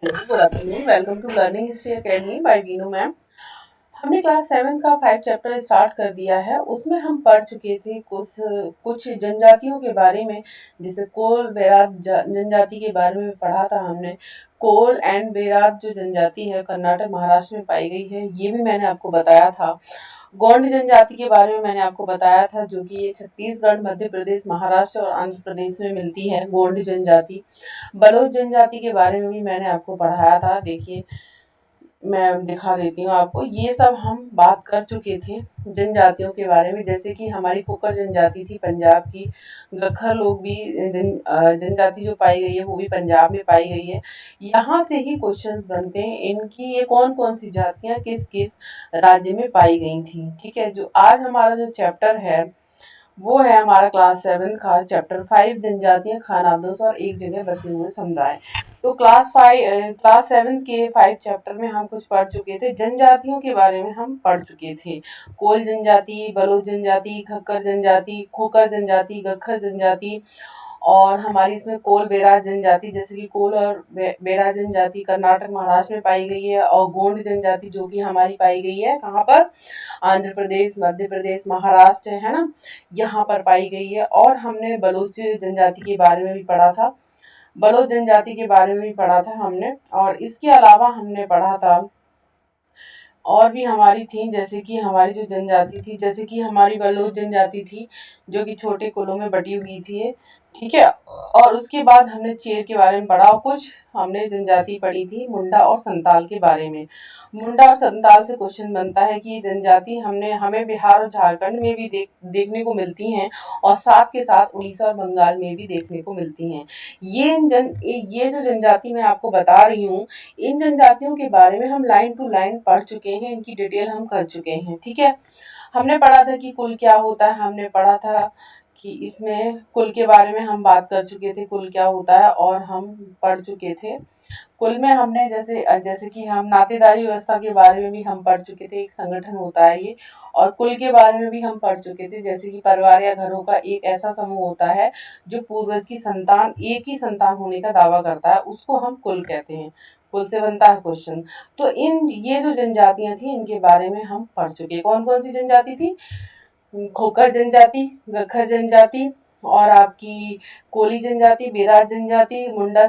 Good afternoon, welcome to learning history academy by Veenu ma'am. हमने class 7 का 5 chapter start कर दिया है। उसमें हम पढ़ चुके थे कुछ कुछ जनजातियों के बारे में, जैसे कोल बेरात जनजाति के बारे में पढ़ा था हमने। कोल एंड बेरात जो जनजाति है कर्नाटक महाराष्ट्र में पाई गई है, ये भी मैंने आपको बताया था। गोंड जनजाति के बारे में मैंने आपको बताया था, जो कि ये छत्तीसगढ़, मध्य प्रदेश, महाराष्ट्र और आंध्र प्रदेश में मिलती है गोंड जनजाति। बलोच जनजाति के बारे में भी मैंने आपको पढ़ाया था। देखिए, मैं दिखा देती हूँ आपको। ये सब हम बात कर चुके थे जनजातियों के बारे में, जैसे कि हमारी कुकर जनजाति थी पंजाब की। गखर लोग भी जनजाति जो पाई गई है वो भी पंजाब में पाई गई है। यहाँ से ही क्वेश्चंस बनते हैं इनकी, ये कौन कौन सी जातियाँ किस किस राज्य में पाई गई थी। ठीक है, जो आज हमारा जो चैप्टर है वो है हमारा क्लास 7 का चैप्टर 5 जनजातियां, खानाबदोश और एक जगह बसे हुए समुदाय। तो क्लास 7 के 5 चैप्टर में हम कुछ पढ़ चुके थे। जनजातियों के बारे में हम पढ़ चुके थे। कोल जनजाति, बलोच जनजाति, खक्कर जनजाति, खोकर जनजाति, गखर जनजाति, और हमारी इसमें कोल बेरात जनजाति, जैसे कि कोल और बेरात जनजाति कर्नाटक महाराष्ट्र में पाई गई है, और गोंड जनजाति जो कि हमारी पाई गई है कहाँ पर, आंध्र प्रदेश, मध्य प्रदेश, महाराष्ट्र, है ना, यहाँ पर पाई गई है। और हमने बलोच जनजाति के बारे में भी पढ़ा था। बलोच जनजाति के बारे में भी पढ़ा था हमने, और इसके अलावा हमने पढ़ा था और भी हमारी थी, जैसे कि हमारी जो जनजाति थी, जैसे कि हमारी बलोच जनजाति थी जो कि छोटे कुलों में बटी हुई थी। ठीक है, और उसके बाद हमने चेर के बारे में पढ़ा, और कुछ हमने जनजाति पढ़ी थी मुंडा और संताल के बारे में। मुंडा और संताल से क्वेश्चन बनता है कि ये जनजाति हमें बिहार और झारखंड में भी देखने को मिलती हैं, और साथ के साथ उड़ीसा और बंगाल में भी देखने को मिलती हैं। ये जो जनजाति मैं आपको बता रही हूँ, इन जनजातियों के बारे में हम लाइन टू लाइन पढ़ चुके हैं, इनकी डिटेल हम कर चुके हैं। ठीक है, हमने पढ़ा था कि कुल क्या होता है, हमने पढ़ा था कि इसमें कुल के बारे में हम बात कर चुके थे, कुल क्या होता है, और हम पढ़ चुके थे कुल में हमने जैसे जैसे कि हम नातेदारी व्यवस्था के बारे में भी हम पढ़ चुके थे, एक संगठन होता है ये। और कुल के बारे में भी हम पढ़ चुके थे, जैसे कि परिवार या घरों का एक ऐसा समूह होता है जो पूर्वज की संतान, एक ही संतान होने का दावा करता है, उसको हम कुल कहते हैं। कुल से बनता है क्वेश्चन। तो ये जो जनजातियां थी इनके बारे में हम पढ़ चुके। कौन कौन सी जनजाति थी? खोकर जनजाति, गखर जनजाति, और आपकी कोली जनजाति, बेरात जनजाति, मुंडा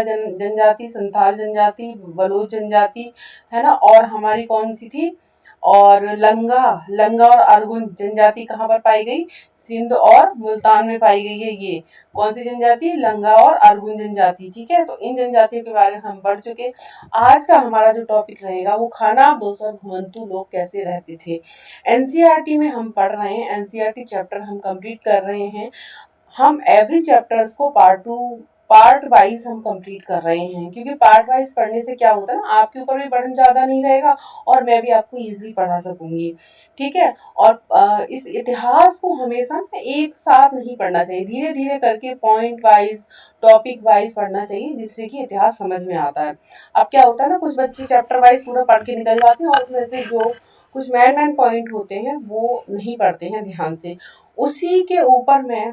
जनजाति, संथाल जनजाति, बलूच जनजाति, है ना। और हमारी कौन सी थी? और लंगा लंगा और अरगुन जनजाति कहाँ पर पाई गई? सिंध और मुल्तान में पाई गई है। ये कौन सी जनजाति? लंगा और अरगुन जनजाति। ठीक है, तो इन जनजातियों के बारे में हम पढ़ चुके। आज का हमारा जो टॉपिक रहेगा वो खानाबदोश और घुमंतू लोग कैसे रहते थे। एनसीईआरटी में हम पढ़ रहे हैं, एनसीईआरटी चैप्टर हम कंप्लीट कर रहे हैं। हम एवरी चैप्टर्स को पार्ट वाइज हम कंप्लीट कर रहे हैं, क्योंकि पार्ट वाइज पढ़ने से क्या होता है ना, आपके ऊपर भी बर्डन ज़्यादा नहीं रहेगा और मैं भी आपको इजीली पढ़ा सकूंगी। ठीक है, और इस इतिहास को हमेशा ना एक साथ नहीं पढ़ना चाहिए, धीरे धीरे करके पॉइंट वाइज, टॉपिक वाइज पढ़ना चाहिए, जिससे कि इतिहास समझ में आता है। अब क्या होता है ना, कुछ बच्चे चैप्टर वाइज पूरा पढ़ के निकल जाते हैं और उसमें से जो कुछ मैन पॉइंट होते हैं वो नहीं पढ़ते हैं ध्यान से। उसी के ऊपर मैं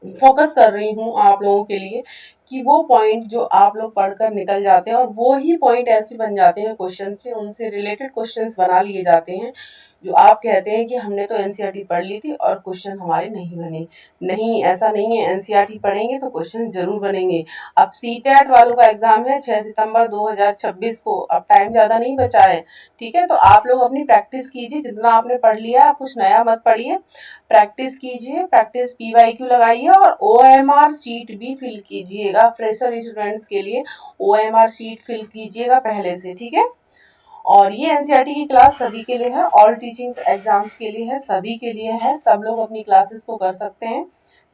फोकस कर रही हूँ आप लोगों के लिए, कि वो पॉइंट जो आप लोग पढ़कर निकल जाते हैं और वो ही पॉइंट ऐसे बन जाते हैं क्वेश्चन पे, उनसे रिलेटेड क्वेश्चंस बना लिए जाते हैं, जो आप कहते हैं कि हमने तो एनसीईआरटी पढ़ ली थी और क्वेश्चन हमारे नहीं बने। नहीं, ऐसा नहीं है, एनसीईआरटी पढ़ेंगे तो क्वेश्चन जरूर बनेंगे। अब सीटेट वालों का एग्जाम है 6 सितंबर 2026 को, अब टाइम ज्यादा नहीं बचा है। ठीक है, तो आप लोग अपनी प्रैक्टिस कीजिए, जितना आपने पढ़ लिया आप कुछ नया मत पढ़िए, प्रैक्टिस कीजिए, प्रैक्टिस पीवाईक्यू लगाइए, और ओएमआर शीट भी फिल कीजिएगा। फ्रेशर स्टूडेंट्स के लिए ओएमआर शीट फिल कीजिएगा पहले से। ठीक है, और ये एनसीईआरटी की क्लास सभी के लिए है, ऑल टीचिंग एग्जाम्स के लिए है, सभी के लिए है, सब लोग अपनी क्लासेस को कर सकते हैं।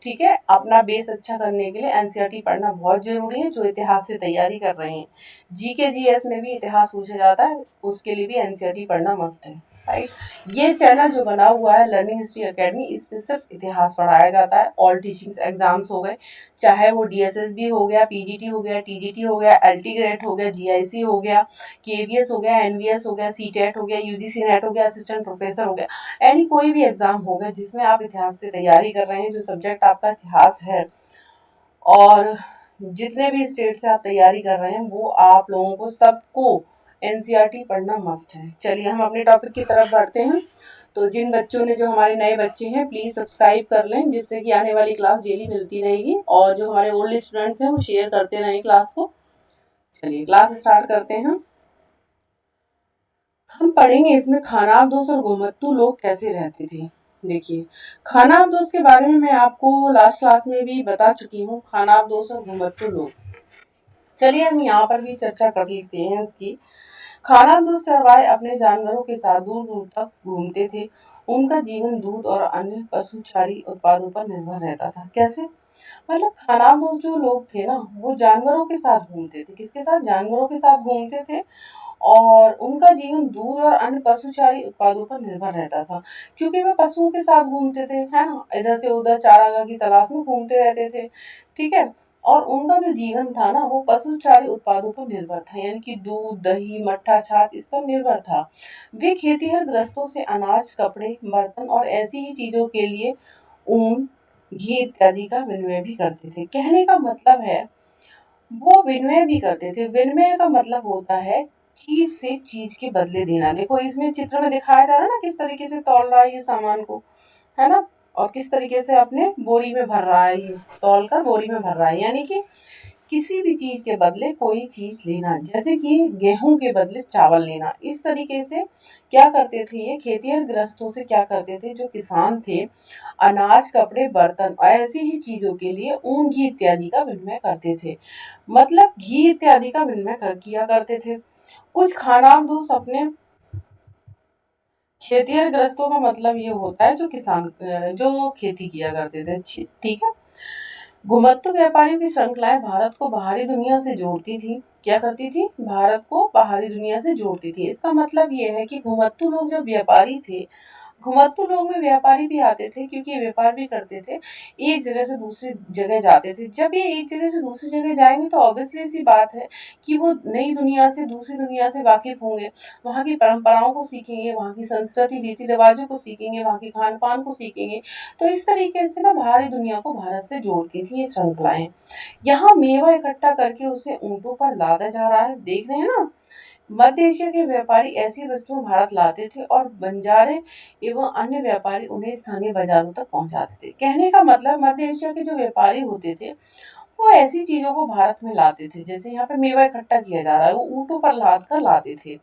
ठीक है, अपना बेस अच्छा करने के लिए एनसीईआरटी पढ़ना बहुत जरूरी है, जो इतिहास से तैयारी कर रहे हैं। जीके जीएस में भी इतिहास पूछा जाता है, उसके लिए भी एनसीईआरटी पढ़ना मस्ट है। राइट, ये चैनल जो बना हुआ है लर्निंग हिस्ट्री एकेडमी, इस पे सिर्फ इतिहास पढ़ाया जाता है। ऑल टीचिंग एग्जाम्स हो गए, चाहे वो डीएसएसबी हो गया, पीजीटी हो गया, टीजीटी हो गया, एलटी ग्रेड हो गया, जीआईसी हो गया, केवीएस हो गया, एनवीएस हो गया, सीटेट हो गया, यूजीसी नेट हो गया, असिस्टेंट प्रोफेसर हो गया, यानी कोई भी एग्जाम हो गया जिसमें आप इतिहास से तैयारी कर रहे हैं, जो सब्जेक्ट आपका इतिहास है, और जितने भी स्टेट से आप तैयारी कर रहे हैं वो आप लोगों को सबको एनसीईआरटी पढ़ना मस्ट है। चलिए हम अपने टॉपिक की तरफ बढ़ते हैं। तो जिन बच्चों ने, जो हमारे नए बच्चे हैं, प्लीज़ सब्सक्राइब कर लें, जिससे कि आने वाली क्लास डेली मिलती रहेगी, और जो हमारे ओल्ड स्टूडेंट्स हैं वो शेयर करते रहें क्लास को। चलिए क्लास स्टार्ट करते हैं। हम पढ़ेंगे इसमें खानाबदोश और घुमत्तू लोग कैसे रहते थे। देखिए, खानाबदोश के बारे में मैं आपको लास्ट क्लास में भी बता चुकी हूँ, खानाबदोश और घुमत्तू लोग। चलिए हम यहाँ पर भी चर्चा कर लेते हैं इसकी। खानाबदोश चरवाहे अपने जानवरों के साथ दूर दूर तक घूमते थे। उनका जीवन दूध और अन्य पशुचारी उत्पादों पर निर्भर रहता था। कैसे? मतलब खानाबदोश जो लोग थे ना, वो जानवरों के साथ घूमते थे। किसके साथ? जानवरों के साथ घूमते थे, और उनका जीवन दूध और अन्य पशुचारी उत्पादों पर निर्भर रहता था, क्योंकि वे पशुओं के साथ घूमते थे, है ना, इधर से उधर चारागाह की तलाश में घूमते रहते थे। ठीक है। और उनका जो जीवन था ना, वो पशुचारी उत्पादों पर निर्भर था, यानी कि दूध, दही, मट्ठा, छाछ, इस पर निर्भर था। वे खेतीहर गृहस्थों से अनाज, कपड़े, बर्तन और ऐसी ही चीजों के लिए ऊन, घी इत्यादि का विनिमय भी करते थे। कहने का मतलब है, वो विनिमय भी करते थे। विनिमय का मतलब होता है चीज से चीज के बदले देना। देखो इसमें चित्र में दिखाया जा रहा है ना, किस तरीके से तौल रहा है ये सामान को, है ना, और किस तरीके से अपने बोरी में भर रहा है, ये तौल कर बोरी में भर रहा है, यानी कि किसी भी चीज के बदले कोई चीज लेना, जैसे कि गेहूं के बदले चावल लेना। इस तरीके से क्या करते थे ये खेतिहर गृहस्थों से, क्या करते थे जो किसान थे, अनाज, कपड़े, बर्तन और ऐसी ही चीजों के लिए ऊन, घी इत्यादि का विनिमय करते थे। मतलब घी इत्यादि का विनिमय किया करते थे। कुछ खानाबदोश अपने खेतिहर गृहस्थों का मतलब ये होता है जो किसान, जो खेती किया करते थे। ठीक है। घुमत्तू व्यापारियों की श्रृंखलाएं भारत को बाहरी दुनिया से जोड़ती थी। क्या करती थी? भारत को बाहरी दुनिया से जोड़ती थी। इसका मतलब ये है कि घुमत्तू लोग जब व्यापारी थे, घुमत्तू लोग में व्यापारी भी आते थे, क्योंकि ये व्यापार भी करते थे, एक जगह से दूसरी जगह जाते थे। जब ये एक जगह से दूसरी जगह जाएंगे तो ऑब्वियसली सी बात है कि वो नई दुनिया से, दूसरी दुनिया से वाकिफ होंगे, वहाँ की परंपराओं को सीखेंगे, वहाँ की संस्कृति, रीति रिवाजों को सीखेंगे, वहाँ की खान पान को सीखेंगे। तो इस तरीके से ना बाहरी दुनिया को भारत से जोड़ती थी ये श्रृंखलाएं। यहाँ मेवा इकट्ठा करके उसे ऊंटों पर लादा जा रहा है, देख रहे हैं ना। मध्य एशिया के व्यापारी ऐसी वस्तुएं भारत लाते थे, और बंजारे एवं अन्य व्यापारी उन्हें स्थानीय बाजारों तक पहुंचाते थे। कहने का मतलब, मध्य एशिया के जो व्यापारी होते थे वो ऐसी चीजों को भारत में लाते थे, जैसे यहाँ पे मेवा इकट्ठा किया जा रहा है, वो ऊँटों पर लाद कर लाते थे।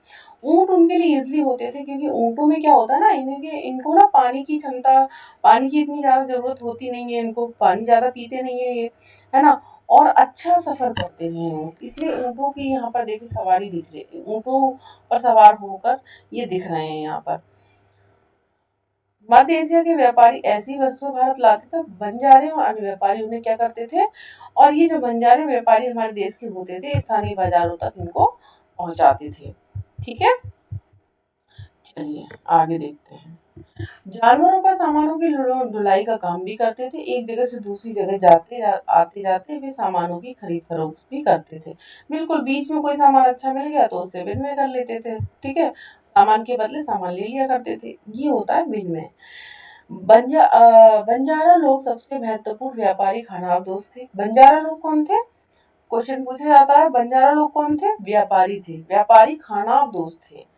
ऊँट उनके लिए इजली होते थे, क्योंकि ऊँटों में क्या होता है ना, इनको ना पानी की क्षमता, पानी की इतनी ज्यादा जरूरत होती नहीं है, इनको पानी ज्यादा पीते नहीं है ये, है ना, और अच्छा सफर करते हैं ऊँट, इसलिए ऊँटों की यहाँ पर देखिए सवारी दिख रही, ऊँटों पर सवार होकर ये दिख रहे हैं यहाँ पर। मध्य एशिया के व्यापारी ऐसी वस्तुएं भारत लाते थे, बंजारे और अन्य व्यापारी उन्हें क्या करते थे, और ये जो बंजारे व्यापारी हमारे देश के होते थे, स्थानीय बाजारों तक इनको पहुंचाते थे। ठीक है। चलिए आगे देखते हैं। जानवरों पर सामानों की ढुलाई का काम भी करते थे। एक जगह से दूसरी जगह आते जाते वे सामानों की खरीद फरोख्त भी करते थे। बिल्कुल, बीच में कोई सामान अच्छा मिल गया तो उससे विनिमय कर लेते थे। ठीक है, सामान के बदले सामान ले लिया करते थे, ये होता है विनिमय। बंजारा लोग सबसे महत्वपूर्ण व्यापारी खानाबदोश थे। बंजारा लोग कौन थे? क्वेश्चन पूछा जाता है, बंजारा लोग कौन थे? व्यापारी थे, व्यापारी खानाबदोश थे।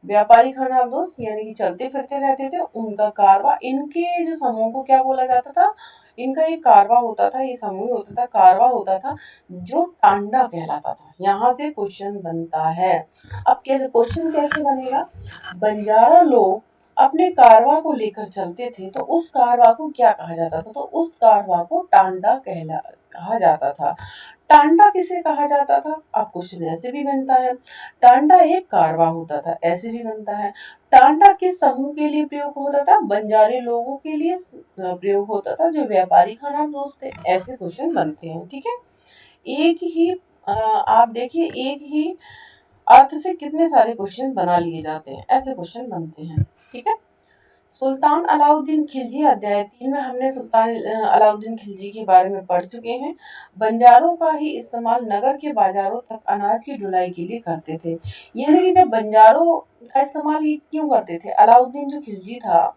व्यापारी खानाबदोश यानी कि चलते फिरते रहते थे। उनका कारवा, इनके जो समूह को क्या बोला जाता था? इनका ये कारवा होता था, ये समूह होता था, कारवा होता था, जो टांडा कहलाता था। यहाँ से क्वेश्चन बनता है। अब कैसे क्वेश्चन कैसे बनेगा? बंजारा लोग अपने कारवा को लेकर चलते थे, तो उस कारवा को क्या कहा जाता था? तो उस कारवा को टांडा कहा जाता था। टांडा किसे कहा जाता था? अब क्वेश्चन ऐसे भी बनता है, टांडा एक कारवा होता था, ऐसे भी बनता है। टांडा किस समूह के लिए प्रयोग होता था? बंजारे लोगों के लिए प्रयोग होता था, जो व्यापारी खानाबदोश थे। ऐसे क्वेश्चन बनते हैं। ठीक है। एक ही आप देखिए, एक ही अर्थ से कितने सारे क्वेश्चन बना लिए जाते हैं, ऐसे क्वेश्चन बनते हैं। ठीक है। सुल्तान अलाउद्दीन खिलजी, अध्याय 3 में हमने सुल्तान अलाउद्दीन खिलजी के बारे में पढ़ चुके हैं। बंजारों का ही इस्तेमाल नगर के बाजारों तक अनाज की ढुलाई के लिए करते थे। यानी कि जब बंजारों का इस्तेमाल ये क्यों करते थे? अलाउद्दीन जो खिलजी था,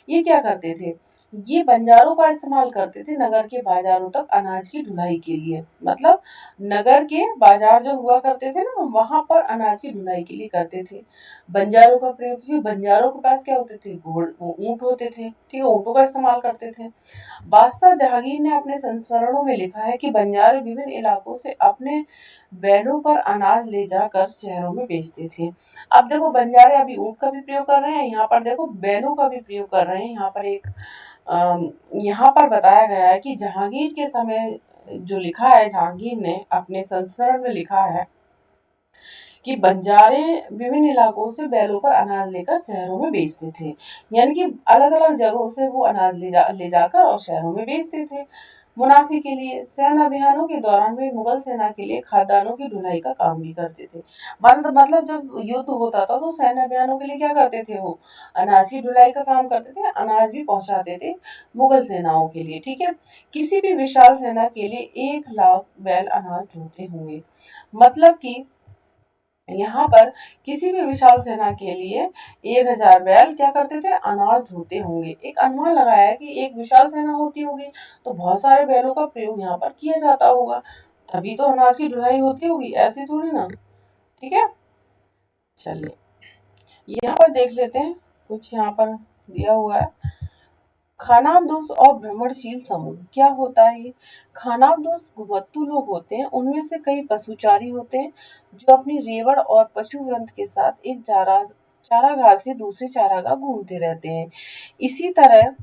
ये क्या करते थे? ये बंजारों का इस्तेमाल करते थे नगर के बाजारों तक अनाज की ढुलाई के लिए। मतलब नगर के बाजार जो हुआ करते थे ना, वहां पर अनाज की ढुलाई के लिए करते थे बंजारों का प्रयोग। क्योंकि बंजारों के पास क्या होते थे, घोड़ ऊंट होते थे, ठीक है, ऊंटों का इस्तेमाल करते थे। बादशाह जहांगीर ने अपने संस्मरणों में लिखा है कि बंजारे विभिन्न इलाकों से अपने बैलों पर अनाज ले जाकर शहरों में बेचते थे। अब देखो बंजारे अभी ऊंट का भी प्रयोग कर रहे हैं, यहाँ पर देखो बैलों का भी प्रयोग कर रहे हैं। यहाँ पर एक यहाँ पर बताया गया है कि जहांगीर के समय जो लिखा है, जहांगीर ने अपने संस्मरण में लिखा है कि बंजारे विभिन्न इलाकों से बैलों पर अनाज लेकर शहरों में बेचते थे। यानी कि अलग अलग जगहों से वो अनाज ले जाकर और शहरों में बेचते थे मुनाफे के लिए। सैन्य अभियानों के दौरान वे मुगल सेना के लिए खाद्यान्नों की ढुलाई का काम भी करते थे। मतलब जब युद्ध होता था तो सैन्य अभियानों के लिए क्या करते थे, वो अनाज की ढुलाई का काम करते थे, अनाज भी पहुंचाते थे मुगल सेनाओं के लिए, ठीक है। किसी भी विशाल सेना के लिए 1 लाख बैल अनाज ढोते होंगे। मतलब कि यहाँ पर किसी भी विशाल सेना के लिए 1,000 बैल क्या करते थे, अनाज ढोते होंगे। एक अनुमान लगाया है कि एक विशाल सेना होती होगी तो बहुत सारे बैलों का प्रयोग यहाँ पर किया जाता होगा, तभी तो अनाज की ढुलाई होती होगी, ऐसी थोड़ी ना, ठीक है। चलिए यहाँ पर देख लेते हैं, कुछ यहाँ पर दिया हुआ है। खानाबदोश और भ्रमणशील समूह क्या होता है ये? खानाबदोश घुमत्तू लोग होते हैं, उनमें से कई पशुचारी होते हैं जो अपनी रेवड़ और पशु वृंद के साथ एक चारागाह से दूसरे चारागाह घूमते रहते हैं। इसी तरह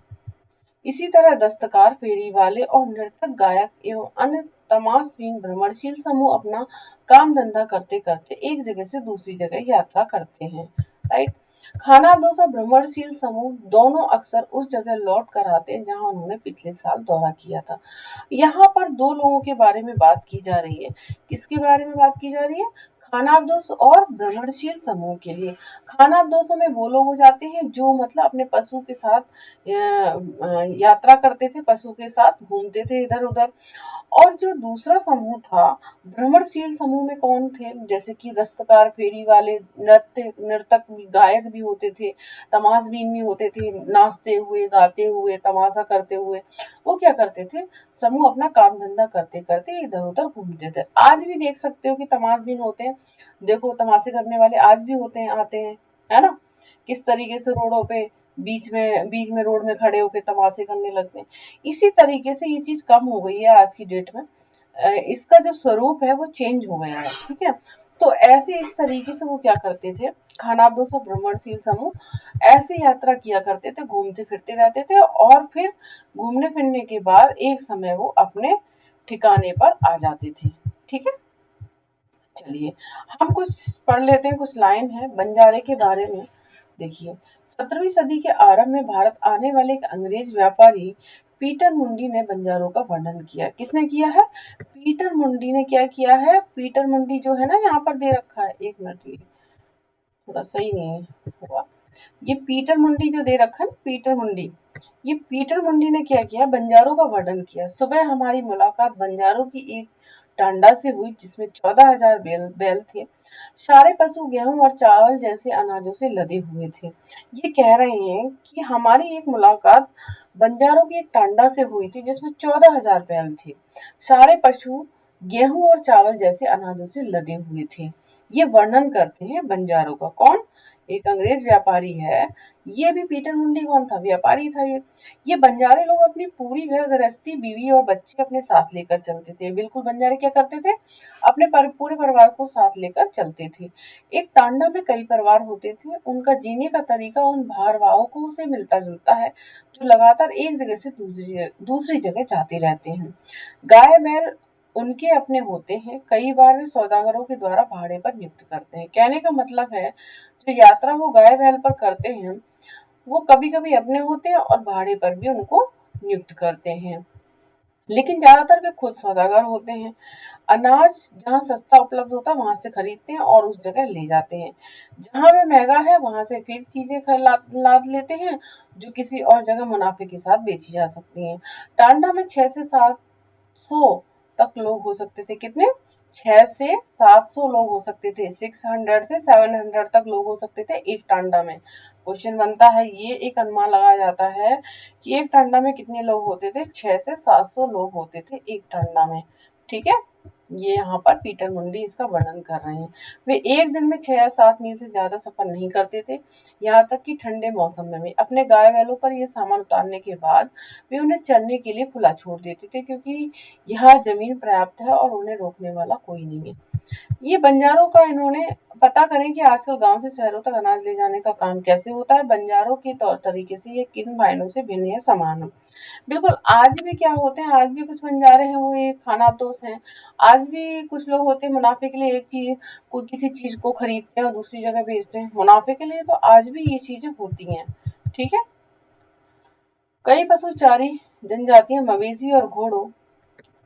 इसी तरह दस्तकार, फेरी वाले और नर्तक, गायक एवं अन्य तमाशबीन भ्रमणशील समूह अपना काम धंधा करते करते एक जगह से दूसरी जगह यात्रा करते हैं, राइट। खानाबदोश और भ्रमणशील समूह दोनों अक्सर उस जगह लौट कर आते हैं जहां उन्होंने पिछले साल दौरा किया था। यहाँ पर 2 लोगों के बारे में बात की जा रही है। किसके बारे में बात की जा रही है? खानाबदोश और भ्रमणशील समूह के लिए। खानाबदोशों में वो लोग हो जाते हैं जो मतलब अपने पशु के साथ यात्रा करते थे, पशु के साथ घूमते थे इधर उधर। और जो दूसरा समूह था, भ्रमणशील समूह में कौन थे? जैसे कि दस्तकार, फेरी वाले, नर्तक गायक भी होते थे, तमाशबीन भी होते थे, नाचते हुए, गाते हुए, तमाशा करते हुए। वो क्या करते थे, समूह अपना काम धंधा करते करते इधर उधर घूमते थे। आज भी देख सकते हो कि तमाशबीन होते हैं, देखो तमाशे करने वाले आज भी होते हैं, आते हैं, है ना। किस तरीके से रोडों पे बीच में रोड में खड़े होकर तमाशे करने लगते हैं। इसी तरीके से ये चीज कम हो गई है आज की डेट में। इसका जो स्वरूप है वो चेंज हो गया है, ठीक है। तो ऐसे इस तरीके से वो क्या करते थे, खानाबदोश और भ्रमणशील समूह ऐसी यात्रा किया करते थे, घूमते फिरते रहते थे और फिर घूमने फिरने के बाद एक समय वो अपने ठिकाने पर आ जाते थे, ठीक है। चलिए हम कुछ पढ़ लेते हैं, कुछ लाइन है बंजारे के बारे में। देखिए, 17वीं सदी के आरंभ में भारत आने वाले एक अंग्रेज व्यापारी पीटर मुंडी ने बंजारों का वर्णन किया। किसने किया है? पीटर मुंडी ने क्या किया है? पीटर मुंडी जो है ना, यहाँ पर दे रखा है, एक मिनट, ये थोड़ा सही नहीं हुआ। ये पीटर मुंडी जो दे रखा है ना, पीटर मुंडी, ये पीटर मुंडी ने क्या किया, बंजारों का वर्णन किया। सुबह हमारी मुलाकात बंजारों की एक टांडा से हुई जिसमें 14,000 बैल थे। सारे पशु गेहूं और चावल जैसे अनाजों से लदे हुए थे। ये कह रहे हैं कि हमारी एक मुलाकात बंजारों की एक टांडा से हुई थी जिसमें 14,000 बैल थे। सारे पशु गेहूं और चावल जैसे अनाजों से लदे हुए थे। ये वर्णन करते हैं बंजारों का। कौन? एक अंग्रेज व्यापारी है। ये भी पीटर मुंडी कौन था? व्यापारी था ये बंजारे लोग अपनी पूरी घर गृहस्थी, बीवी और बच्चे अपने साथ लेकर चलते थे। बिल्कुल बंजारे क्या करते थे, अपने पूरे परिवार को साथ लेकर चलते थे। एक टांडा में कई परिवार होते थे। उनका जीने का तरीका उन भारवाहों से मिलता जुलता है जो लगातार एक जगह से दूसरी जगह जाते रहते हैं। गाय बैल उनके अपने होते हैं। कई बार वे सौदागरों के द्वारा भाड़े पर नियुक्त करते हैं। कहने का मतलब है, जो यात्रा वो गाय बैल पर करते हैं वो कभी कभी अपने होते हैं और भाड़े पर भी उनको नियुक्त करते हैं, लेकिन ज्यादातर वे खुद सौदागर होते हैं। अनाज जहाँ सस्ता उपलब्ध होता है वहां से खरीदते हैं और उस जगह ले जाते हैं। जहाँ वे महंगा है वहां से फिर चीजें लाद लेते हैं जो किसी और जगह मुनाफे के साथ बेची जा सकती हैं। टांडा में 6 से 700 तक लोग हो सकते थे। कितने? 6 से 700 लोग हो सकते थे। 600 से 700 तक लोग हो सकते थे एक टांडा में। क्वेश्चन बनता है, ये एक अनुमान लगाया जाता है कि एक टांडा में कितने लोग होते थे? 6 से 700 लोग होते थे एक टांडा में। ठीक है, ये यहाँ पर पीटर मुंडी इसका वर्णन कर रहे हैं। वे एक दिन में 6 या 7 मील से ज्यादा सफर नहीं करते थे, यहाँ तक कि ठंडे मौसम में भी। अपने गाय बैलों पर यह सामान उतारने के बाद वे उन्हें चरने के लिए खुला छोड़ देते थे, क्योंकि यहाँ जमीन पर्याप्त है और उन्हें रोकने वाला कोई नहीं है। ये बंजारों का इन्होंने पता करें कि आजकल गांव से शहरों तक अनाज ले जाने का काम कैसे होता है। बंजारों के तौर तरीके से ये किन मायनों से भिन्न या समान है? बिल्कुल, आज भी क्या होते हैं, आज भी कुछ बंजारे हैं, वो एक खानाबदोश हैं। आज भी कुछ लोग होते हैं मुनाफे के लिए एक चीज, कोई किसी चीज को खरीदते हैं और दूसरी जगह बेचते हैं मुनाफे के लिए, तो आज भी ये चीजें होती हैं। ठीक है, कई पशुचारी जनजातियां मवेशी और घोड़ों,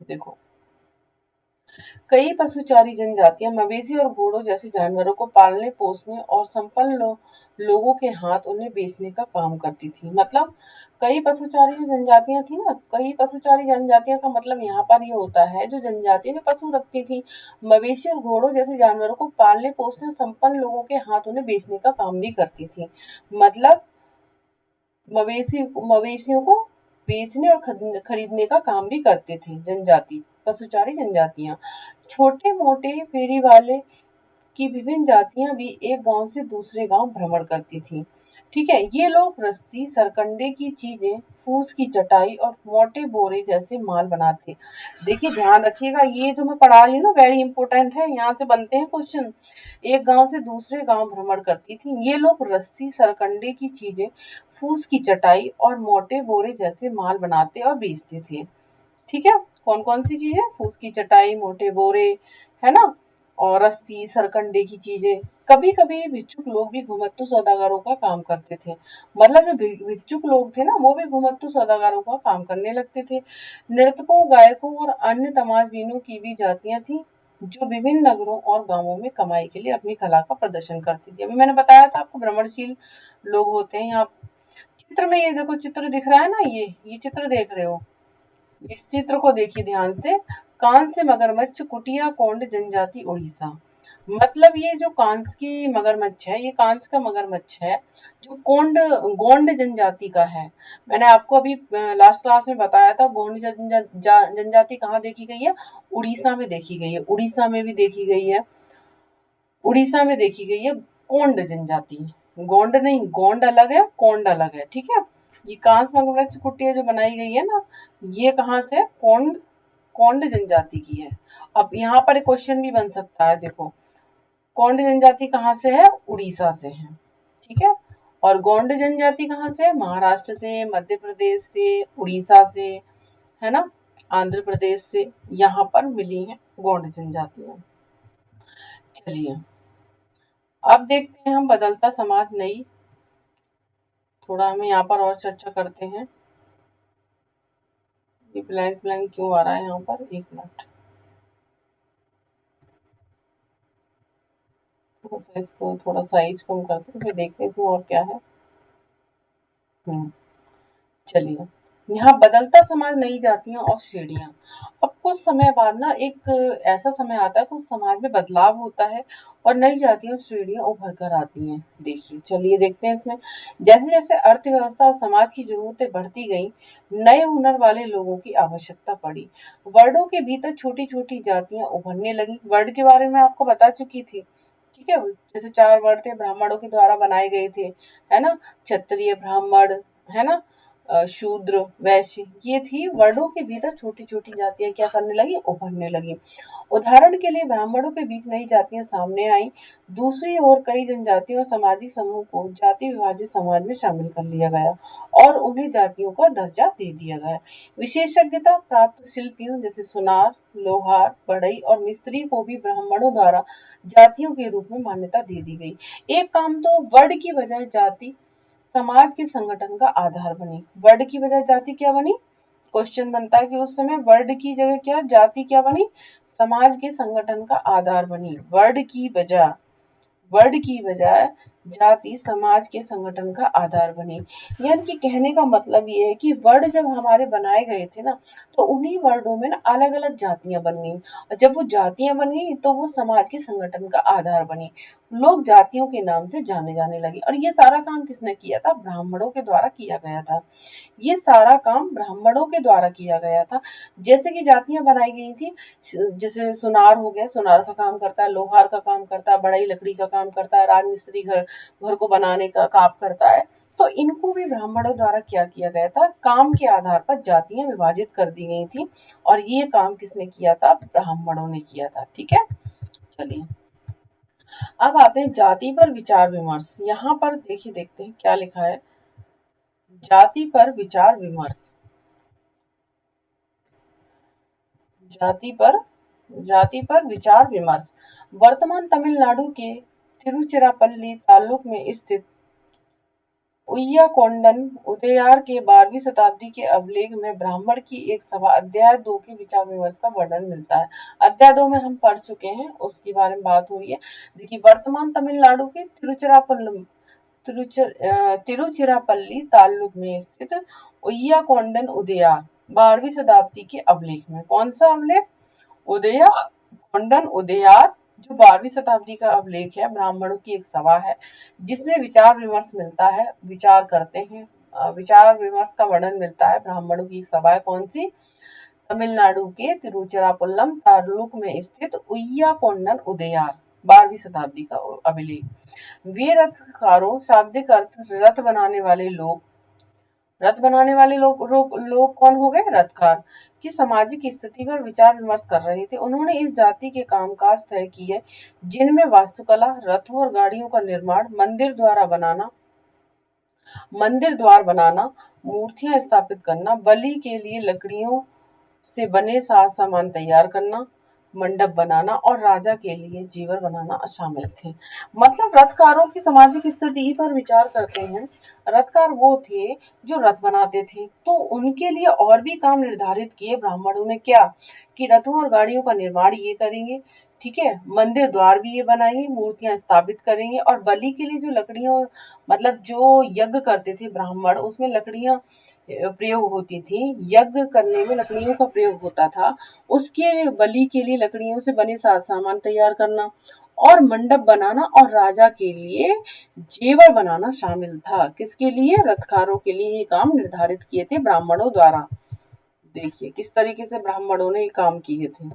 देखो, कई पशुचारी जनजातियां मवेशी और घोड़ों जैसे जानवरों को पालने पोसने और संपन्न लोगों के हाथ उन्हें बेचने का काम करती थी। मतलब कई पशुचारी जो जनजातियां थी ना, कई पशुचारी जनजातियां का मतलब यहाँ पर ये होता है जो जनजातियां जो पशु रखती थी, मवेशी और घोड़ों जैसे जानवरों को पालने पोसने और संपन्न लोगों के हाथ उन्हें बेचने का काम भी करती थी। मतलब मवेशियों को बेचने और खरीदने का काम भी करते थे जनजाति, पशुचारी जनजातियां। छोटे मोटे फेरी वाले की विभिन्न जातियां भी एक गांव से दूसरे गांव भ्रमण करती थी। ठीक है, ये लोग रस्सी, सरकंडे की चीजें, फूस की चटाई और मोटे बोरे जैसे माल बनाते। देखिए ध्यान रखिएगा, ये जो मैं पढ़ा रही हूँ ना, वेरी इंपॉर्टेंट है, यहाँ से बनते हैं क्वेश्चन। एक गांव से दूसरे गांव भ्रमण करती थी। ये लोग रस्सी, सरकंडे की चीजें, फूस की चटाई और मोटे बोरे जैसे माल बनाते और बेचते थे। ठीक है, कौन कौन सी चीजें? फूस की चटाई, मोटे बोरे, है ना, और रस्सी, सरकंडे की चीजें। कभी कभी भिक्षुक लोग भी घुमत्तू सौदागरों का काम करते थे। मतलब जो भिक्षुक लोग थे ना, वो भी घुमत्तू सौदागरों का काम करने लगते थे। नर्तकों, गायकों और अन्य तमाशबीनों की भी जातियां थी, जो विभिन्न नगरों और गांवों में कमाई के लिए अपनी कला का प्रदर्शन करती थी। अभी मैंने बताया था आपको, भ्रमणशील लोग होते हैं। यहाँ चित्र में ये देखो, चित्र दिख रहा है ना, ये चित्र देख रहे हो, इस चित्र को देखिए ध्यान से। कांस से मगरमच्छ, कुटिया कोंड जनजाति उड़ीसा। मतलब ये जो कांस की मगरमच्छ है, ये कांस का मगरमच्छ है जो गोंड जनजाति का है। मैंने आपको अभी लास्ट क्लास में बताया था, गोंड जनजाति कहाँ देखी गई है? उड़ीसा में देखी गई है। उड़ीसा में भी देखी गई है, उड़ीसा में देखी गई है कोंड जनजाति। गोंड नहीं, गोंड अलग है, कोंड अलग है। ठीक है, ये कांस मगरमच्छ कुटिया जो बनाई गई है ना, ये कहाँ से? कोंड जनजाति की है। अब यहाँ पर क्वेश्चन भी बन सकता है, देखो, कोंड जनजाति कहाँ से है? उड़ीसा से है। ठीक है, और गोंड जनजाति कहाँ से है? महाराष्ट्र से, मध्य प्रदेश से, उड़ीसा से, है ना, आंध्र प्रदेश से, यहाँ पर मिली है गोंड जनजातियां। चलिए अब देखते हैं हम बदलता समाज नई, थोड़ा हम यहाँ पर और चर्चा करते हैं। ये ब्लैंक ब्लैंक क्यों आ रहा है यहाँ पर? एक मिनट, थोड़ा सा इसको थोड़ा साइज कम करते हैं, फिर देखते हैं इसमें और क्या है। चलिए, यहाँ बदलता समाज, नई जातियां और श्रेणियां। अब कुछ समय बाद ना एक ऐसा समय आता है, कुछ समाज में बदलाव होता है और नई जातियां और श्रेणियां उभर कर आती हैं। देखिए, चलिए देखते हैं इसमें। जैसे जैसे अर्थव्यवस्था और समाज की जरूरतें बढ़ती गई, नए हुनर वाले लोगों की आवश्यकता पड़ी। वर्णों के भीतर छोटी छोटी जातियां उभरने लगी। वर्ण के बारे में आपको बता चुकी थी। ठीक है, जैसे 4 वर्ण थे, ब्राह्मणों के द्वारा बनाए गए थे, है ना, क्षत्रिय, ब्राह्मण, है ना, शूद्र, वैश्य, ये थी। वर्णों के भीतर छोटी छोटी जातियां क्या करने लगी? उभरने लगी। उदाहरण के लिए ब्राह्मणों के बीच नई जातियां सामने आई। दूसरी ओर कई जनजातियों और सामाजिक समूह को जाति विभाजित समाज में शामिल कर लिया गया और उन्हें जातियों का दर्जा दे दिया गया। विशेषज्ञता प्राप्त शिल्पियों जैसे सुनार, लोहार, बढ़ई और मिस्त्री को भी ब्राह्मणों द्वारा जातियों के रूप में मान्यता दे दी गई। एक काम तो वर्ण की बजाय जाति समाज के संगठन का आधार बनी। वर्ण की बजाय जाति क्या बनी? क्वेश्चन बनता है कि उस समय वर्ण की जगह क्या, जाति क्या बनी? समाज के संगठन का आधार बनी। वर्ण की बजाय जाति समाज के संगठन का आधार बनी। यानी कि कहने का मतलब ये है कि वर्ण जब हमारे बनाए गए थे ना, तो उन्हीं वर्णों में ना अलग अलग जातियां बन गई, और जब वो जातियां बन गई तो वो समाज के संगठन का आधार बनी। लोग जातियों के नाम से जाने जाने लगे, और ये सारा काम किसने किया था? ब्राह्मणों के द्वारा किया गया था। ये सारा काम ब्राह्मणों के द्वारा किया गया था। जैसे कि जातियां बनाई गई थी, जैसे सुनार हो गया, सुनार का काम करता है, लोहार का काम करता है, बढ़ई लकड़ी का काम करता है, राजमिस्त्री घर घर को बनाने का काम करता है। तो इनको भी ब्राह्मणों द्वारा क्या किया गया था? काम के आधार पर जातियां विभाजित कर दी गई थी, और ये काम किसने किया था? ब्राह्मणों ने किया था। ठीक है, चलिए अब आते हैं जाति पर विचार विमर्श। यहाँ पर देखिए, देखते हैं क्या लिखा है। जाति पर विचार विमर्श। जाति पर जाति पर विचार विमर्श। वर्तमान तमिलनाडु के तिरुचिरापल्ली तालुक में स्थित उय्याकोंडन उदयार के 12वीं शताब्दी के अभिलेख में ब्राह्मण की एक सभा अध्याय 2 के विचार विमर्श का वर्णन मिलता है। अध्याय 2 में हम पढ़ चुके हैं, उसके बारे में बात हो रही है। देखिए, वर्तमान तमिलनाडु के तिरुचिरापल्ली तालुक में स्थित उय्याकोंडन उदयार 12वीं शताब्दी के अभिलेख में, कौन सा अभिलेख? उदयाकोंडन उदयार, जो 12वीं शताब्दी का अभिलेख है, ब्राह्मणों की एक सभा है जिसमें विचार विमर्श मिलता है, विचार करते हैं, विचार विमर्श का वर्णन मिलता है। ब्राह्मणों की एक सभा है, कौन सी? तमिलनाडु के तिरुचिरापल्लम तालुक में स्थित उय्याकोंडन उदयार, 12वीं शताब्दी का अभिलेख। वे रथकारों, शाब्दिक अर्थ रथ बनाने वाले लोग, लोग कौन हो गए? रथकार की सामाजिक स्थिति पर विचार विमर्श कर रहे थे। उन्होंने इस जाति के कामकाज तय किए जिनमें वास्तुकला, रथों और गाड़ियों का निर्माण, मंदिर द्वार बनाना, मूर्तियां स्थापित करना, बलि के लिए लकड़ियों से बने साज सामान तैयार करना, मंडप बनाना और राजा के लिए जेवर बनाना शामिल थे। मतलब रथकारों की सामाजिक स्थिति पर विचार करते हैं। रथकार वो थे जो रथ बनाते थे, तो उनके लिए और भी काम निर्धारित किए ब्राह्मणों ने। क्या? कि रथों और गाड़ियों का निर्माण ये करेंगे, ठीक है, मंदिर द्वार भी ये बनाएंगे, मूर्तियां स्थापित करेंगे, और बलि के लिए जो लकड़ियां, मतलब जो यज्ञ करते थे ब्राह्मण, उसमें लकड़ियां प्रयोग होती थी, यज्ञ करने में लकड़ियों का प्रयोग होता था। उसके बलि के लिए लकड़ियों से बने साज सामान तैयार करना और मंडप बनाना और राजा के लिए जेवर बनाना शामिल था। किसके लिए? रथकारों के लिए ये काम निर्धारित किए थे ब्राह्मणों द्वारा। देखिए किस तरीके से ब्राह्मणों ने ये काम किए थे।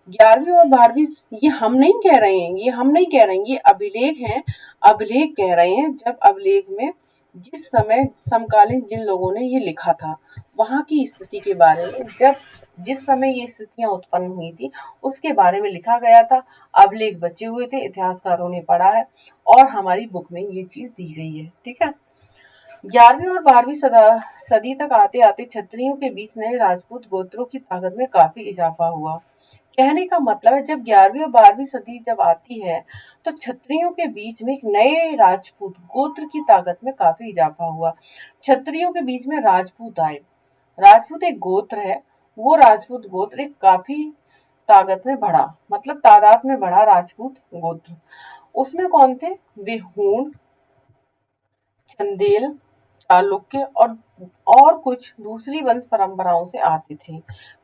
11वीं और 12वीं, ये हम नहीं कह रहे हैं, ये अभिलेख हैं। अभिलेख कह रहे हैं, जब अभिलेख में जिस समय समकालीन जिन लोगों ने ये लिखा था, वहां की स्थिति के बारे में, जब जिस समय ये स्थितियां उत्पन्न हुई थी उसके बारे में लिखा गया था। अभिलेख बचे हुए थे, इतिहासकारों ने पढ़ा है, और हमारी बुक में ये चीज दी गई है। ठीक है, 11वीं और 12वीं सदी तक आते आते क्षत्रियों के बीच नए राजपूत गोत्रों की ताकत में काफी इजाफा हुआ। कहने का मतलब है, जब 11वीं और 12वीं सदी जब आती है, तो क्षत्रियों के बीच में एक नए राजपूत गोत्र की ताकत में काफी इजाफा हुआ। क्षत्रियों के बीच में राजपूत आए। राजपूत एक गोत्र है, वो राजपूत गोत्र एक काफी ताकत में बढ़ा, मतलब तादाद में बढ़ा राजपूत गोत्र। उसमें कौन थे? वे हूण, चंदेल, चालुक्य और कुछ दूसरी वंश परंपराओं से आते थे।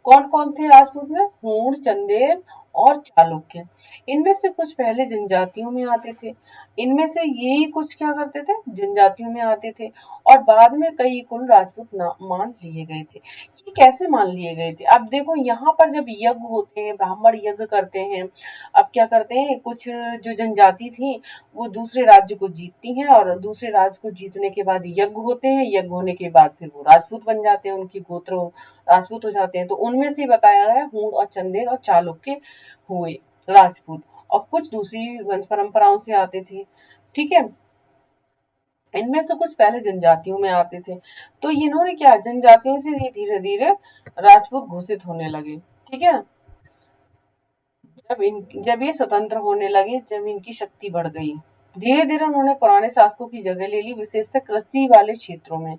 कौन कौन थे राजपूत में? हूण, चंदेल और चालुक्य। इनमें से कुछ पहले जनजातियों में आते थे। इनमें से यही कुछ क्या करते थे? जनजातियों में आते थे, और बाद में कई कुल राजपूत मान लिए गए थे। ये कैसे मान लिए गए थे? अब देखो, यहाँ पर जब यज्ञ होते हैं, ब्राह्मण यज्ञ करते हैं, अब क्या करते हैं, कुछ जो जनजाति थी वो दूसरे राज्य को जीतती हैं, और दूसरे राज्य को जीतने के बाद यज्ञ होते हैं, यज्ञ होने के बाद फिर वो राजपूत बन जाते हैं, उनकी गोत्र राजपूत हो जाते हैं। तो उनमें से बताया गया हूण और चंदेल और चालुक्य हुए राजपूत, और कुछ दूसरी वंश परंपराओं से आते थे। ठीक है, इनमें से कुछ पहले जनजातियों में आते थे। तो इन्होंने क्या, जनजातियों से धीरे धीरे राजपूत घोषित होने लगे। ठीक है, जब ये स्वतंत्र होने लगे, जब इनकी शक्ति बढ़ गई, धीरे धीरे उन्होंने पुराने शासकों की जगह ले ली, विशेषतः कृषि वाले क्षेत्रों में।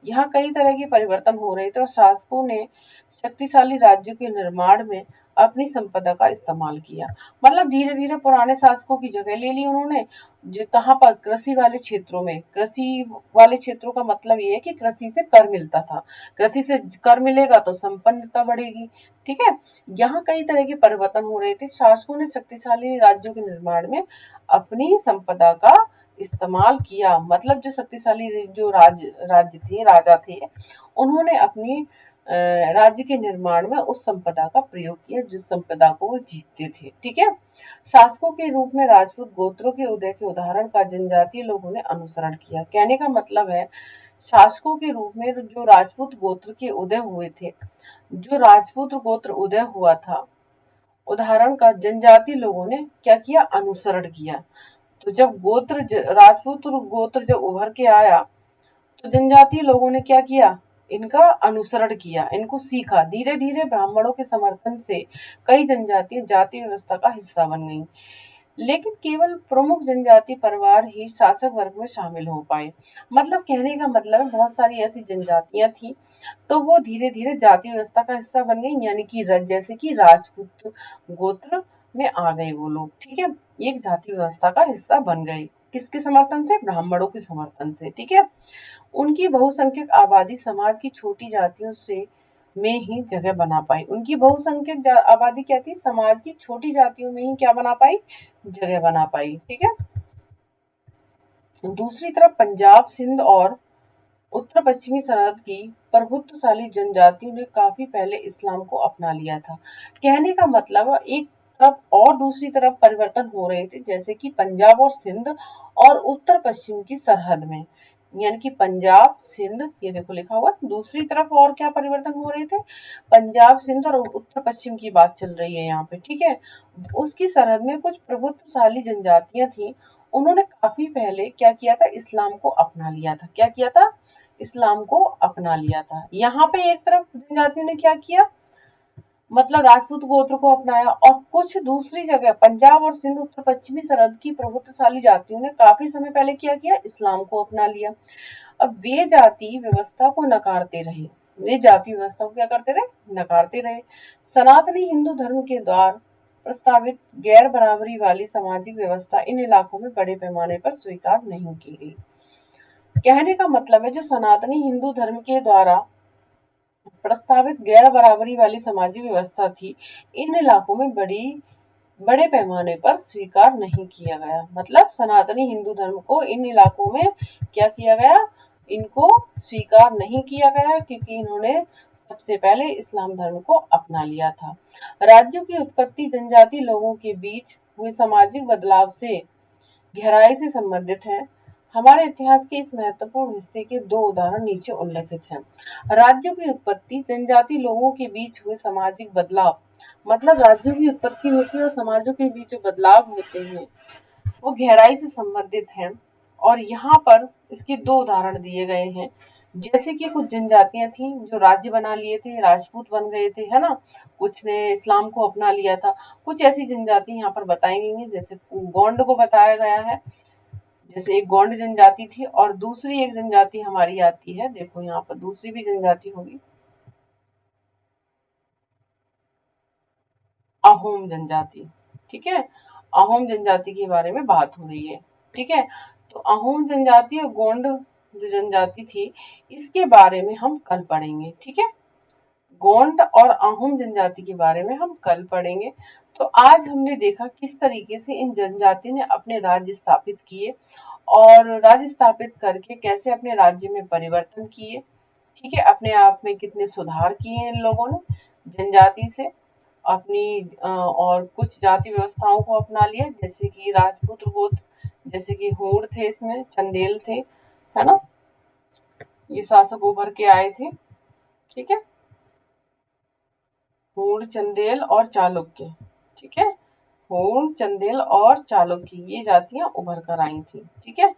यहाँ कई तरह के परिवर्तन हो रहे थे, और शासकों ने शक्तिशाली राज्यों के निर्माण में अपनी संपदा का इस्तेमाल किया। मतलब धीरे धीरे पुराने शासकों की जगह ले ली उन्होंने, जो कहाँ पर कृषि वाले क्षेत्रों में। कृषि वाले क्षेत्रों का मतलब ये है कि कृषि से कर मिलता था, कृषि से कर मिलेगा तो संपन्नता बढ़ेगी। ठीक है, यहाँ कई तरह के परिवर्तन हो रहे थे। शासकों ने शक्तिशाली राज्यों के निर्माण में अपनी संपदा का इस्तेमाल किया। मतलब जो शक्तिशाली जो राज्य थे, राजा थे, उन्होंने अपनी राज्य के निर्माण में उस संपदा का प्रयोग किया जिस संपदा को वो जीतते थे। ठीक है, शासकों के रूप में राजपूत गोत्रों के उदय के उदाहरण का जनजातीय लोगों ने अनुसरण किया। कहने का मतलब है, शासकों के रूप में जो राजपूत गोत्र के उदय हुए थे, जो राजपूत गोत्र उदय हुआ था, उदाहरण का जनजातीय लोगों ने क्या किया, अनुसरण किया। तो जब राजपूत गोत्र जब उभर के आया, तो जनजातीय लोगों ने क्या किया, इनका अनुसरण किया, इनको सीखा। धीरे धीरे ब्राह्मणों के समर्थन से कई जनजातियां जाति व्यवस्था का हिस्सा बन गईं। लेकिन केवल प्रमुख जनजाति परिवार ही शासक वर्ग में शामिल हो पाए। मतलब कहने का मतलब है, बहुत सारी ऐसी जनजातियां थी, तो वो धीरे धीरे जाति व्यवस्था का हिस्सा बन गई, यानी कि जैसे कि राजपूत गोत्र में आ गए वो लोग। ठीक है, एक जाति व्यवस्था का हिस्सा बन गए। किसके समर्थन से, ब्राह्मणों के समर्थन से। ठीक है, उनकी बहुसंख्यक आबादी समाज की छोटी जातियों से में ही जगह बना पाई। उनकी बहुसंख्यक आबादी क्या थी, समाज की छोटी जातियों में ही क्या बना पाई, जगह बना पाई। ठीक है, दूसरी तरफ पंजाब, सिंध और उत्तर पश्चिमी सरहद की प्रभुत्वशाली जनजातियों ने काफी पहले इस्लाम को अपना लिया था। कहने का मतलब, एक तरफ और दूसरी तरफ परिवर्तन हो रहे थे, जैसे कि पंजाब और सिंध और उत्तर पश्चिम की सरहद में, यानी कि पंजाब सिंध, ये देखो लिखा हुआ। दूसरी तरफ और क्या परिवर्तन हो रहे थे, पंजाब सिंध और उत्तर पश्चिम की बात चल रही है यहाँ पे। ठीक है, उसकी सरहद में कुछ प्रभुत्वशाली जनजातियां थी, उन्होंने काफी पहले क्या किया था, इस्लाम को अपना लिया था। क्या किया था, इस्लाम को अपना लिया था। यहाँ पे एक तरफ जनजातियों ने क्या किया, मतलब राजपूत गोत्र को अपनाया, और कुछ दूसरी जगह पंजाब और सिंध उत्तर पश्चिमी सरहद की प्रभुत्वशाली जातियों ने काफी समय पहले क्या किया, इस्लाम को अपना लिया। अब वे जाति व्यवस्था को नकारते रहे, वे जाति व्यवस्था को क्या करते रहे, नकारते रहे। सनातनी हिंदू धर्म के द्वारा प्रस्तावित गैर बराबरी वाली सामाजिक व्यवस्था इन इलाकों में बड़े पैमाने पर स्वीकार नहीं की गई। कहने का मतलब है, जो सनातनी हिंदू धर्म के द्वारा प्रस्तावित गैर बराबरी वाली सामाजिक व्यवस्था थी, इन इलाकों में बड़े पैमाने पर स्वीकार नहीं किया गया। मतलब सनातनी हिंदू धर्म को इन इलाकों में क्या किया गया, इनको स्वीकार नहीं किया गया, क्योंकि इन्होंने सबसे पहले इस्लाम धर्म को अपना लिया था। राज्यों की उत्पत्ति जनजातीय लोगों के बीच हुए सामाजिक बदलाव से गहराई से संबंधित है। हमारे इतिहास के इस महत्वपूर्ण हिस्से के दो उदाहरण नीचे उल्लेखित हैं। राज्यों की उत्पत्ति, जनजातीय लोगों के बीच हुए सामाजिक बदलाव। मतलब राज्यों की उत्पत्ति होती है और समाजों के बीच जो बदलाव होते हैं वो गहराई से संबंधित हैं। और यहाँ पर इसके दो उदाहरण दिए गए हैं। जैसे कि कुछ जनजातियां थी जो राज्य बना लिए थे, राजपूत बन गए थे, है ना, कुछ ने इस्लाम को अपना लिया था। कुछ ऐसी जनजाति यहाँ पर बताई गई हैं, जैसे गोंड को बताया गया है, जैसे एक गोंड जनजाति थी, और दूसरी एक जनजाति हमारी आती है, देखो यहाँ पर दूसरी भी जनजाति होगी, अहोम जनजाति। ठीक है, अहोम जनजाति के बारे में बात हो रही है। ठीक है, तो अहोम जनजाति और गोंड जो जनजाति थी, इसके बारे में हम कल पढ़ेंगे। ठीक है, गोंड और अहोम जनजाति के बारे में हम कल पढ़ेंगे। तो आज हमने देखा किस तरीके से इन जनजातियों ने अपने राज्य स्थापित किए, और राज्य स्थापित करके कैसे अपने राज्य में परिवर्तन किए। ठीक है, अपने आप में कितने सुधार किए इन लोगों ने जनजाति से अपनी, और कुछ जाति व्यवस्थाओं को अपना लिया, जैसे कि राजपूत गोत्र, जैसे कि हूण थे, इसमें चंदेल थे, है ना, ये शासक उभर के आए थे। ठीक है, हूण, चंदेल और चालुक्य। ठीक है, हूण, चंदेल और चालुक्य, ये जातियां उभर कर आई थी। ठीक है,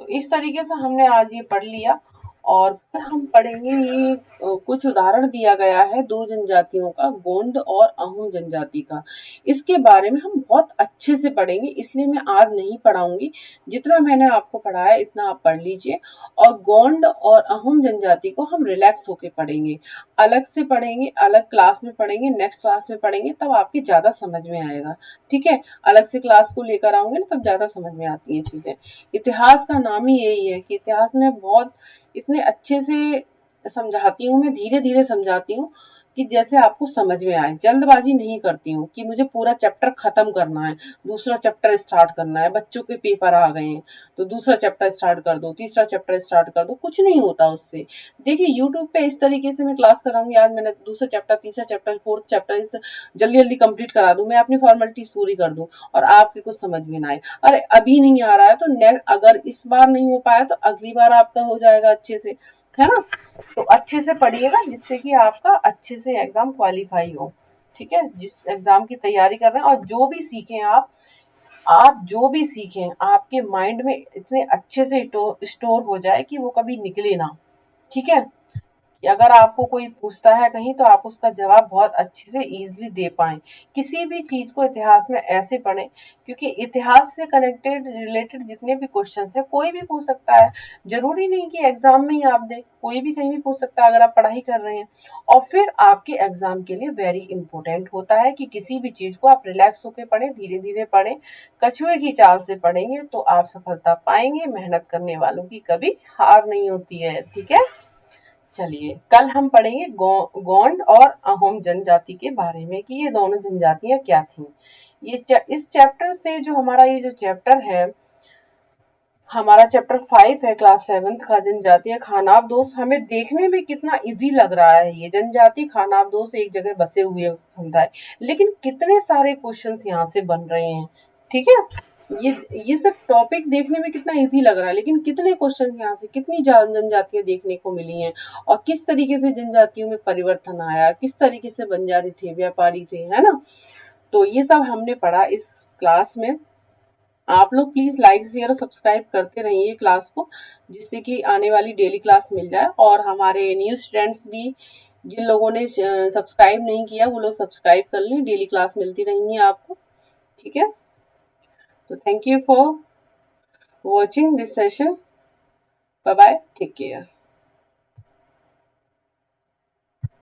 तो इस तरीके से हमने आज ये पढ़ लिया, और फिर हम पढ़ेंगे ये कुछ उदाहरण दिया गया है दो जनजातियों का, गोंड और अहोम जनजाति का। इसके बारे में हम बहुत अच्छे से पढ़ेंगे, इसलिए मैं आज नहीं पढ़ाऊंगी। जितना मैंने आपको पढ़ाया इतना आप पढ़ लीजिए। और गोंड और अहोम जनजाति को हम रिलैक्स होके पढ़ेंगे, अलग से पढ़ेंगे, अलग क्लास में पढ़ेंगे, नेक्स्ट क्लास में पढ़ेंगे, तब आपके ज़्यादा समझ में आएगा। ठीक है, अलग से क्लास को लेकर आओगे ना तब ज़्यादा समझ में आती हैं चीज़ें। इतिहास का नाम ही यही है कि इतिहास में बहुत इतने अच्छे से समझाती हूँ, मैं धीरे धीरे समझाती हूँ कि जैसे आपको समझ में आए। जल्दबाजी नहीं करती हूँ कि मुझे पूरा चैप्टर खत्म करना है, दूसरा चैप्टर स्टार्ट करना है, बच्चों के पेपर आ गए हैं तो दूसरा चैप्टर स्टार्ट कर दो, तीसरा चैप्टर स्टार्ट कर दो, कुछ नहीं होता उससे। देखिए यूट्यूब पे इस तरीके से मैं क्लास कराऊंगी, आज मैंने दूसरा चैप्टर, तीसरा चैप्टर, फोर्थ चैप्टर इस जल्दी जल्दी कंप्लीट करा दूं, मैं अपनी फॉर्मेलिटीज पूरी कर दूं और आपके कुछ समझ में ना आए। अरे अभी नहीं आ रहा है तो अगर इस बार नहीं हो पाया तो अगली बार आपका हो जाएगा अच्छे से, है ना। तो अच्छे से पढ़िएगा जिससे कि आपका अच्छे से एग्जाम क्वालिफाई हो। ठीक है, जिस एग्जाम की तैयारी कर रहे हैं और जो भी सीखें आप जो भी सीखें आपके माइंड में इतने अच्छे से स्टोर हो जाए कि वो कभी निकले ना। ठीक है, कि अगर आपको कोई पूछता है कहीं तो आप उसका जवाब बहुत अच्छे से इजीली दे पाएं। किसी भी चीज को इतिहास में ऐसे पढ़ें क्योंकि इतिहास से कनेक्टेड रिलेटेड जितने भी क्वेश्चंस है कोई भी पूछ सकता है। जरूरी नहीं कि एग्जाम में ही आप दें, कोई भी कहीं भी पूछ सकता है अगर आप पढ़ाई कर रहे हैं। और फिर आपके एग्जाम के लिए वेरी इंपॉर्टेंट होता है कि किसी भी चीज को आप रिलैक्स होकर पढ़ें, धीरे धीरे पढ़ें, कछुए की चाल से पढ़ेंगे तो आप सफलता पाएंगे। मेहनत करने वालों की कभी हार नहीं होती है। ठीक है, चलिए कल हम पढ़ेंगे गोंड और अहोम जनजाति के बारे में कि ये दोनों जनजातियां क्या थीं। इस चैप्टर से जो हमारा ये जो चैप्टर है, हमारा चैप्टर 5 है क्लास 7 का, जनजातीय खानाबदोश, हमें देखने में कितना इजी लग रहा है। ये जनजाति खानाबदोश एक जगह बसे हुए समुदाय, लेकिन कितने सारे क्वेश्चंस यहाँ से बन रहे हैं। ठीक है, ये सब टॉपिक देखने में कितना इजी लग रहा है लेकिन कितने क्वेश्चन यहाँ से, कितनी जनजातियां देखने को मिली हैं और किस तरीके से जनजातियों में परिवर्तन आया, किस तरीके से बंजारी थे, व्यापारी थे, है ना। तो ये सब हमने पढ़ा इस क्लास में। आप लोग प्लीज लाइक शेयर और सब्सक्राइब करते रहिए क्लास को, जिससे कि आने वाली डेली क्लास मिल जाए। और हमारे न्यू स्टूडेंट्स भी जिन लोगों ने सब्सक्राइब नहीं किया वो लोग सब्सक्राइब कर लें, डेली क्लास मिलती रहेंगी आपको। ठीक है, तो thank you for watching this session. Bye bye. Take care.